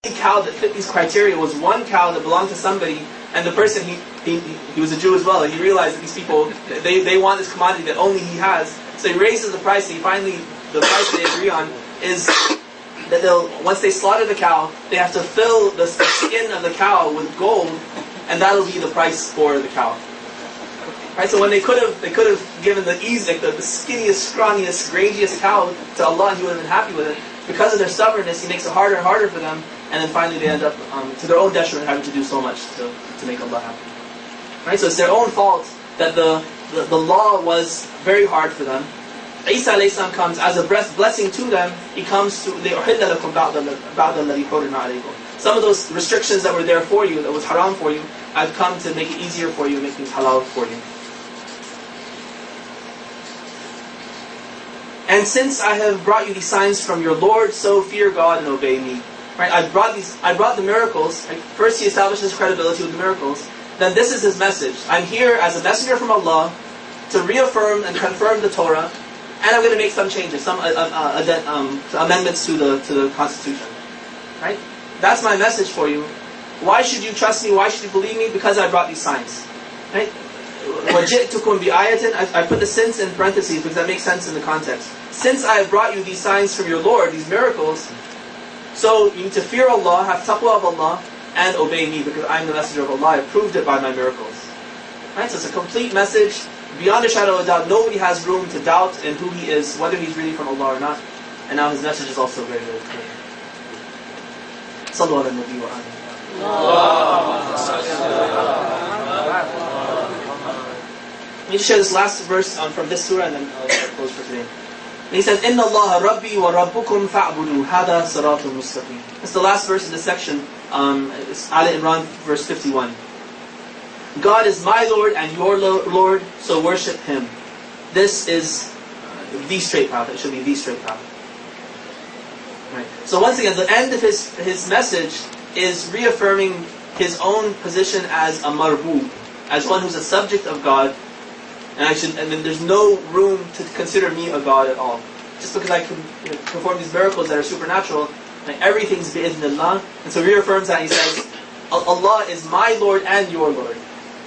cow that fit these criteria was one cow that belonged to somebody, and the person, he was a Jew as well. He realized that these people, they want this commodity that only he has. So he raises the price. The price they agree on is that once they slaughter the cow, they have to fill the skin of the cow with gold, and that'll be the price for the cow. Right? So when they could have given the skinniest, scrawniest, grangiest cow to Allah, and He would have been happy with it. Because of their stubbornness, He makes it harder and harder for them, and then finally they end up to their own detriment having to do so much to make Allah happy. Right? So it's their own fault that the law was very hard for them. Isa alayhi salam comes as a blessing to them. He comes to some of those restrictions that were there for you, that was haram for you, I've come to make it easier for you, make things halal for you. And since I have brought you these signs from your Lord, so fear God and obey me. Right? I brought the miracles. Right? First He establishes credibility with the miracles. Then this is His message. I'm here as a messenger from Allah to reaffirm and confirm the Torah, and I'm going to make some changes, some amendments to the Constitution. Right? That's my message for you. Why should you trust me? Why should you believe me? Because I brought these signs. Right? وَجِئْتُكُمْ بِآيَةٍ I put the since in parentheses because that makes sense in the context. Since I have brought you these signs from your Lord, these miracles, so you need to fear Allah, have taqwa of Allah, and obey me because I am the messenger of Allah. I proved it by my miracles. Right? So it's a complete message. Beyond a shadow of a doubt, nobody has room to doubt in who He is, whether He's really from Allah or not. And now His message is also very, very clear. Sallu ala nabi wa alihi. Let me share this last verse from this surah and then I'll close for today. And he says, إِنَّ اللَّهَ رَبِّي وَرَبُّكُمْ فَاعْبُدُوا هَذَا صِرَاطٌ مُسْتَقِيمٌ. It's the last verse in this section. It's Al Imran, verse 51. God is my Lord and your Lord, so worship Him. This is the straight path. It should be the straight path. Right. So once again, the end of his message is reaffirming his own position as a marbub, as one who's a subject of God. And then there's no room to consider me a God at all. Just because I can perform these miracles that are supernatural, like everything's bi'idhnillah. And so he reaffirms that. He says, Allah is my Lord and your Lord.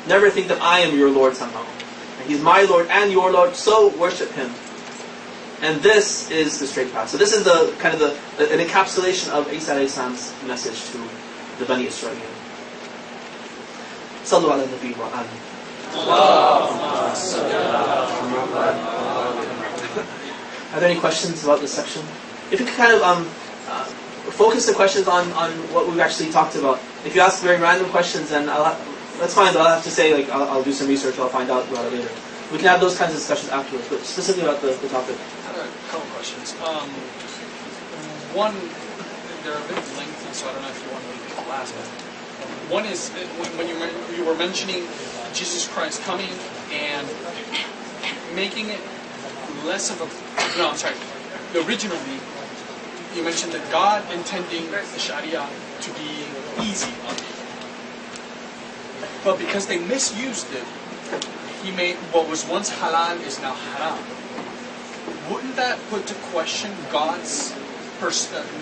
Never think that I am your Lord somehow. And He's my Lord and your Lord, so worship Him. And this is the straight path. So this is an encapsulation of Isa alayhi salam's message to the Bani Israel. Sallu ala nabi wa alihi. Are there any questions about this section? If you could kind of focus the questions on what we've actually talked about. If you ask very random questions, then that's fine. But I'll have to say, I'll do some research. I'll find out about it later. We can have those kinds of discussions afterwards. But specifically about the topic. I have a couple questions. One, they're a bit lengthy, so I don't know if you want to leave it last one. One is when you were mentioning Jesus Christ coming and making it less of a... No, I'm sorry. Originally, you mentioned that God intending the Sharia to be easy on people. But because they misused it, He made what was once halal is now haram. Wouldn't that put to question God's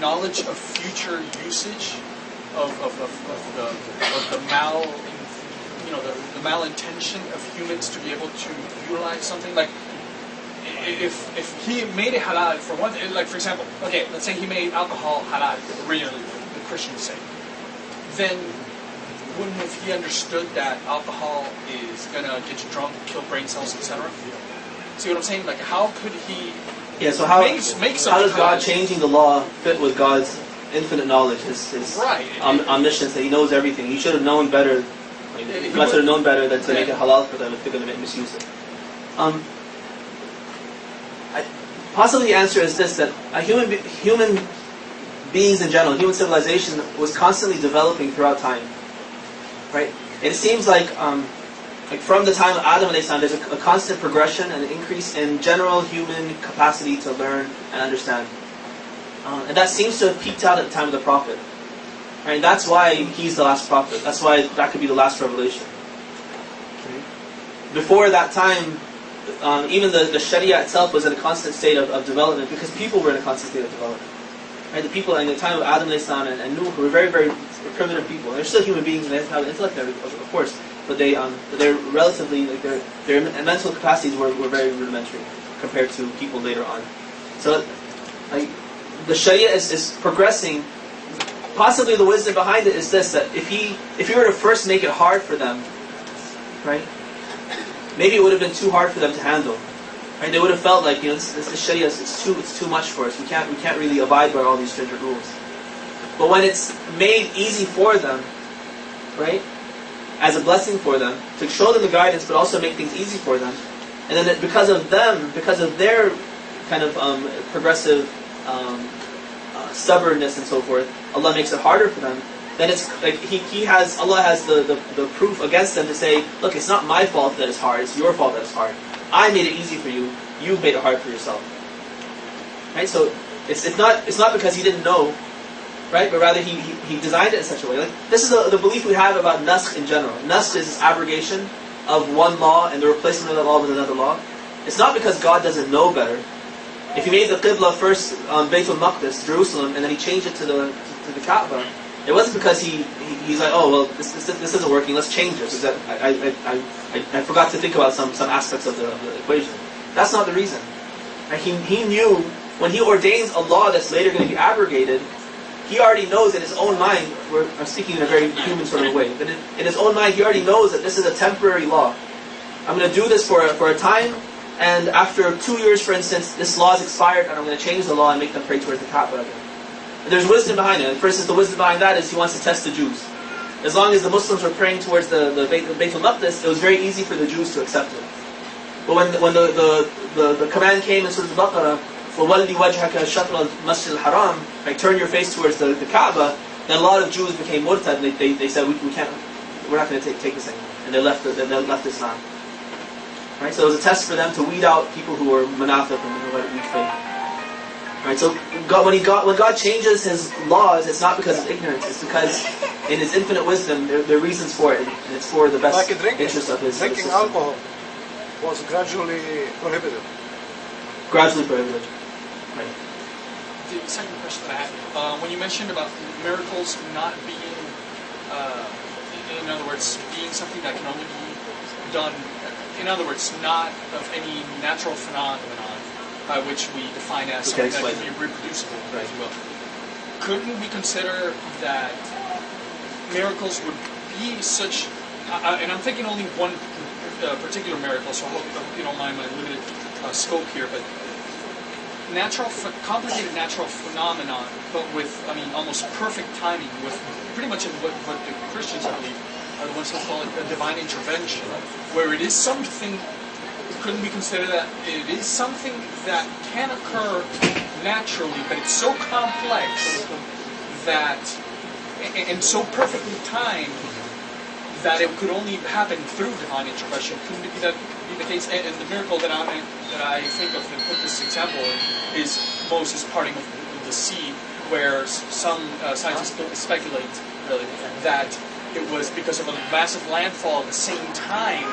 knowledge of future usage of the malintention of humans to be able to utilize something? Like, if He made it halal for one, like for example, okay, let's say He made alcohol halal originally, the Christians say, then wouldn't have He understood that alcohol is gonna get you drunk, kill brain cells, etc.? See what I'm saying? Like, how could He? Yeah. So how does God changing the law fit with God's infinite knowledge, His right. Omniscience, that He knows everything? He should have known better. He must have known better than to make it halal for them if they're going to misuse it. Possibly the answer is this: that human beings in general, human civilization was constantly developing throughout time. Right? It seems like from the time of Adam alayhi salam, there's a constant progression and an increase in general human capacity to learn and understand. And that seems to have peaked out at the time of the Prophet. Right? And that's why he's the last Prophet. That's why that could be the last revelation. Before that time, even the Sharia itself was in a constant state of development because people were in a constant state of development. Right? The people in the time of Adam and Nuh were very, very primitive people. They're still human beings and they have intellect, of course, but they're relatively, like their mental capacities were very rudimentary compared to people later on. So, like, the Sharia is progressing. Possibly the wisdom behind it is this: that if he were to first make it hard for them, right? Maybe it would have been too hard for them to handle. Right? They would have felt like, this Sharia, it's too much for us. We can't really abide by all these stringent rules. But when it's made easy for them, right, as a blessing for them, to show them the guidance, but also make things easy for them, and then because of their kind of progressive stubbornness and so forth, Allah makes it harder for them. Then it's like Allah has the proof against them to say, look, it's not my fault that it's hard, it's your fault that it's hard. I made it easy for you, you've made it hard for yourself. Right? So it's not because he didn't know, right? But rather he designed it in such a way. Like, this is the belief we have about naskh in general. Naskh is this abrogation of one law and the replacement of that law with another law. It's not because God doesn't know better. If he made the Qibla first on Baytul Maqdis, Jerusalem, and then he changed it to the Kaaba, it wasn't because he's like, oh well, this isn't working, let's change it. Because I forgot to think about some aspects of the equation. That's not the reason. Right? He knew when he ordains a law that's later going to be abrogated, he already knows in his own mind. I'm speaking in a very human sort of way, but in his own mind, he already knows that this is a temporary law. I'm going to do this for a time, and after 2 years, for instance, this law is expired, and I'm going to change the law and make them pray towards the Kaaba again. And there's wisdom behind it. For instance, the wisdom behind that is he wants to test the Jews. As long as the Muslims were praying towards the Baytul Maqdis, it was very easy for the Jews to accept it. But when the command came in Surah Al-Baqarah, فَوَلِّ وَجْهَكَ شَطْرَ الْمَسْجِدِ الْحَرَامِ, like turn your face towards the Kaaba, then a lot of Jews became murtad, and they said, we're not going to take this anymore. And they left Islam. Right? So it was a test for them to weed out people who were munafiq and who had weak faith. Right? So when God changes His laws, it's not because of ignorance. It's because in His infinite wisdom, there are reasons for it, and it's for the best interest of His drinking system. Alcohol was gradually prohibited. Gradually prohibited. Right. The second question I had, when you mentioned about miracles not being, in other words, being something that can only be done, in other words, not of any natural phenomenon, which we define as something that can be reproducible, right, if you will. Couldn't we consider that miracles would be such, and I'm thinking only one particular miracle, so I hope you don't mind my limited scope here, but complicated natural phenomenon, but with, almost perfect timing, with pretty much what the Christians, I believe, are the ones who call it a divine intervention, where it is something. Couldn't we consider that it is something that can occur naturally, but it's so complex that, and so perfectly timed, that it could only happen through divine intervention? Couldn't it be the case? And the miracle that I think of and put this example in is Moses parting of the sea, where some scientists speculate, really, that it was because of a massive landfall at the same time